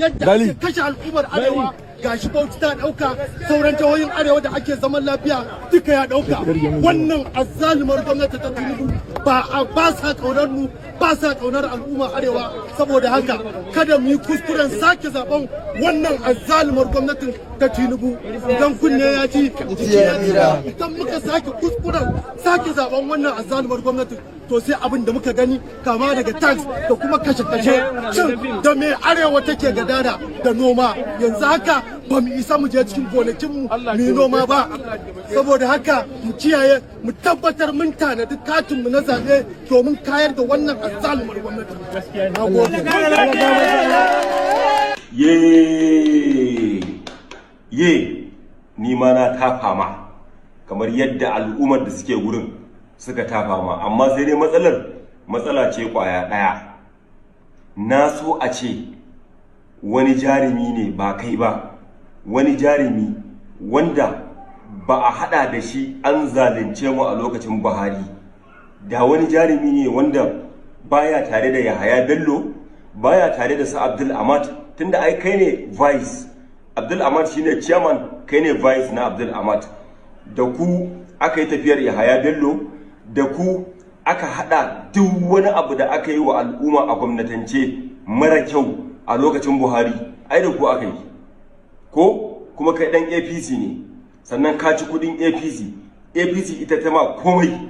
yadda ake kashe al'ummar arewa gashi Bauchi ta dauka sauran jihohin arewa da ake zaman lafiya duka ya dauka. Wannan azzalumar gwamnati ta Tinubu ba sa kaunar mu, ba sa kaunar al'ummar arewa. Saboda haka kada mu yi kuskuren sake zaben wannan azzalumar gwamnatin ta Tinubu. Idan kunne ya ci idan muka sake kuskuren sake zaben wannan azzalumar gwamnatin to sai abin da muka gani kama daga tax da kuma kashe-kashe cin da mai arewa take gadara da noma. Yanzu haka ba mu isa mu je cikin gonakinmu mu yi noma ba. Saboda haka mu kiyaye, mu tabbatar mun tanadi katinmu na zaɓe domin kayar da wannan azzalumar gwamnati. Ye ni ma na tafa ma kamar yadda al'ummar da suke gurin suka tafa ma, amma sai dai matsala ce kwaya ɗaya. Na so a ce wani jarumi ne ba kai ba, wani jarumi wanda ba a hada da shi an zalunce mu a lokacin Buhari, da wani jarumi ne wanda baya tare da Yahaya Bello, baya tare da sa Abdul Ahmad, tunda ai kai ne vice, Abdul Ahmad shine chairman, kai ne vice na Abdul Ahmad, da ku aka yi tafiyar Yahaya Bello, da ku aka hada duk wani abu da aka yi wa al'umma a gwamnatance mara kyau a lokacin Buhari, ai da ku aka yi ko kuma kai dan APC ne, sannan ka ci kudin APC ita ta ma komai.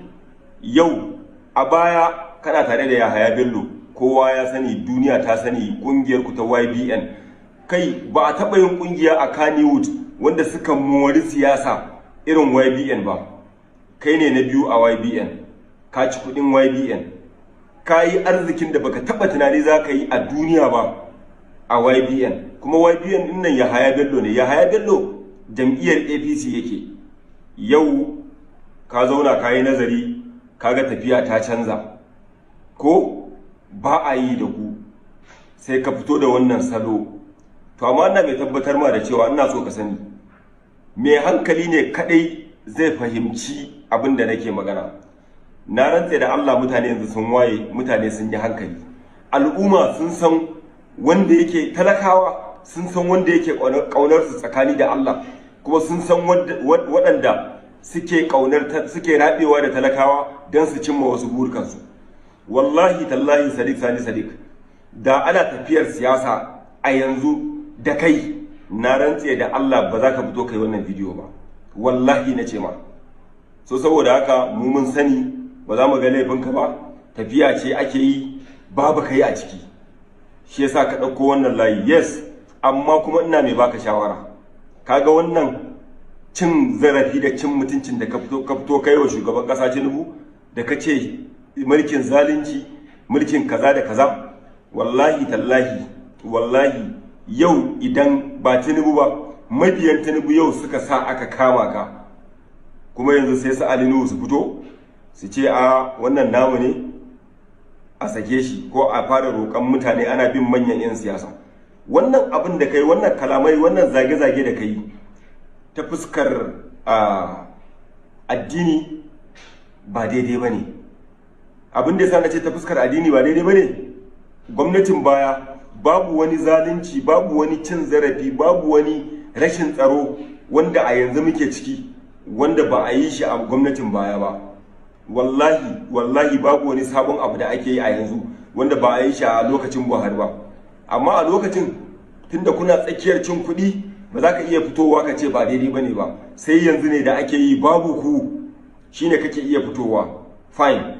Yau a baya kana tare da Yahaya Bello, kowa ya sani, duniya ta sani, kungiyar ku ta YBN, kai ba a taba yin kungiya a Kannywood wanda suka mori siyasa irin YBN ba. Kai ne na biyu a YBN, ka ci kudin YBN, ka yi arzikin da baka taba tunani za ka yi a duniya ba a YBN, kuma YBN din nan Yahaya Bello ne. Yahaya Bello jam'iyyar APC yake. Yau ka zauna ka yi nazari, kaga tafiya ta canza, ko ba a yi da ku, sai ka fito da wannan salo. To amma ina mai tabbatar ma da cewa ina so ka sani, mai hankali ne kadai zai fahimci abin da nake magana. Na rantse da Allah, mutane yanzu sun waye, mutane sun yi hankali, al'umma sun san wanda yake, talakawa sun san wanda yake kaunar su tsakani da Allah, kuma sun san waɗanda suke suke rabewa da talakawa don su cimma wasu burukansu. Wallahi tallahi Sadiq, da ana tafiyar siyasa a yanzu da kai, na rantse da Allah ba za ka fito kai wannan bidiyo ba, wallahi na ce ma. So saboda haka mu mun sani, ba za mu ga laifinka ba, tafiya ce ake yi babu kai a ciki, shi yasa ka ɗauko wannan layi. Yes, amma kuma ina mai baka shawara, kaga wannan cin zarafi da cin mutuncin da ka fito kai wa shugaban ƙasa Tinubu, da ka ce mulkin zalunci, mulkin kaza da kaza, wallahi tallahi, wallahi yau idan ba Tinubu ba, mabiyan Tinubu yau suka sa aka kama ka, kuma yanzu sai su Ali Nuhu su fito su ce a wannan namu ne, a sake shi, ko a fara roƙon mutane ana bin manyan 'yan siyasa. Wannan abin da kai, wannan kalamai, wannan zage-zage da kai ta fuskar addini ba daidai ba ne. Abin da yasa na ce ta fuskar addini ba daidai ba ne, gwamnatin baya babu wani zalunci, babu wani cin zarafi, babu wani rashin tsaro wanda a yanzu muke ciki wanda ba a yi shi a gwamnatin baya ba. Wallahi babu wani sabon abu da ake yi a yanzu wanda ba a yi shi a lokacin Buhari ba. Amma a lokacin, tunda kuna tsakiyar cin kuɗi, ba za ka iya fitowa ka ce ba daidai bane ba, sai yanzu ne da ake yi babu ku shine kake iya fitowa. Fine,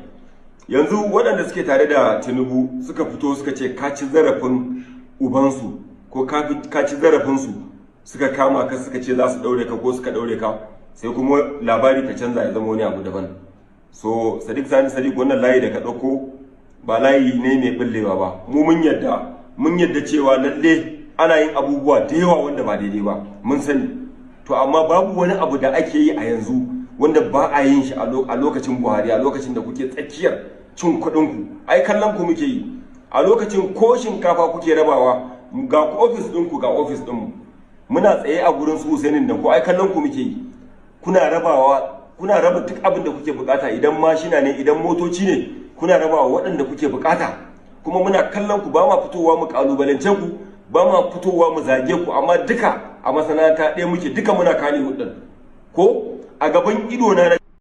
yanzu waɗanda suke tare da Tinubu suka fito suka ce ka ci zarafin ubansu ko ka ci zarafinsu, suka kama ka suka ce za su ɗaure ka ko suka ɗaure ka, sai kuma labari ka canza ya zama wani abu daban. So Sadiq, wannan layi da ka ɗauko ba layi ne mai ɓullewa ba. Mu mun yadda cewa lalle ana yin abubuwa da yawa wanda ba daidai ba, mun sani. To amma babu wani abu da ake yi a yanzu wanda ba a yin shi a lokacin Buhari, a lokacin da kuke tsakiyar cin kuɗinku. Ai kallon ku muke yi a lokacin, ko shinkafa kuke rabawa, ga ofis ɗinku ga ofis ɗinmu, muna tsaye a gurin su Husainin da ku, ai kallon ku muke yi. Kuna raba duk abin da kuke bukata, idan mashina ne, idan motoci ne, kuna rabawa waɗanda kuke bukata, kuma muna kallon ku, ba ma fitowa mu kalubalance ku, ba ma fitowa mu zage ku, amma duka a masana'anta ɗaya muke, duka muna kani hudun ko a gaban ido na